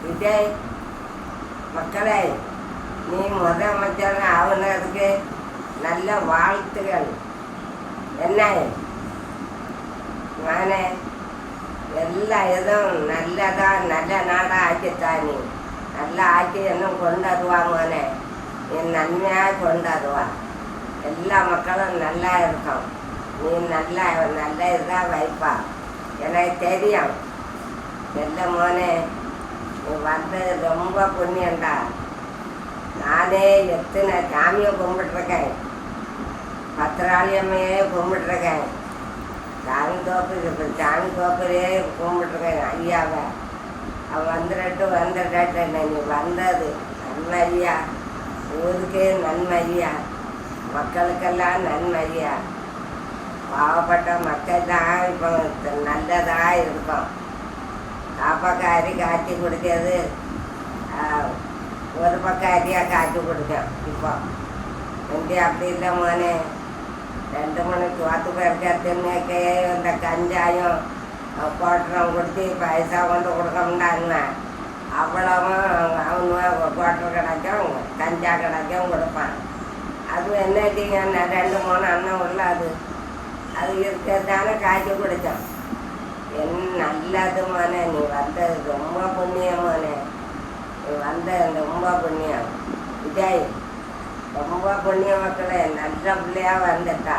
விஜய் மக்களே, நீ முதலமைச்சர் ஆகுனதுக்கு நல்ல வாழ்த்துகள். என்ன நானே எல்லா இதுவும் நல்ல நாடாக ஆக்கித்தா. நீ நல்லா ஆக்கி இன்னும் கொண்டாடுவாங்கனே, நீ நன்மையாக கொண்டாடுவா. எல்லா மக்களும் நல்லா இருக்கும். நீ நல்ல இதாக வைப்பா. எனக்கு தெரியும். நல்ல மோனே, நீ வந்தது ரொம்ப புண்ணியண்டா. நானே எத்தனை சாமியை கும்பிட்டுருக்கேன், பத்திராளியம்மையே கும்பிட்டுருக்கேன், சாமி தோப்புலே கும்பிட்டுருக்கேன் ஐயாவை. அவன் வந்துடட்டு நீ வந்தது நன்மை ஐயா. ஊருக்கே நன்மை ஐயா, மக்களுக்கெல்லாம் நன்மை ஐயா. பாவப்பட்ட மக்கள் தான் இப்போ நல்லதாக இருக்கும். காப்பாக்காரி காய்ச்சி குடிக்கிறது ஒரு பக்கம் அரியாக காய்ச்சி குடித்தோம். இப்போ இங்கே அப்படி இல்லை மோனே. 2 மணிக்கு 10 பேருக்கு தின்னக்கே இந்த கஞ்சாயம் கோட்டரம் கொடுத்து பைசா கொண்டு கொடுக்கமுண்டாங்க. அவ்வளவும் அவனு கோட்டர் கிடைக்கும், கஞ்சா கிடைக்கும் கொடுப்பான். அது என்னட்டிங்க 2 3 அண்ணன் உள்ள அது இருக்கிறதானே காய்ச்சி குடித்தோம். நல்லது மோனே, நீ வந்தது ரொம்ப புண்ணியம் மோனே. நீ வந்தது ரொம்ப புண்ணியம் விஜய், ரொம்ப புண்ணிய மக்களே. நல்ல பிள்ளையாக வந்துட்டா.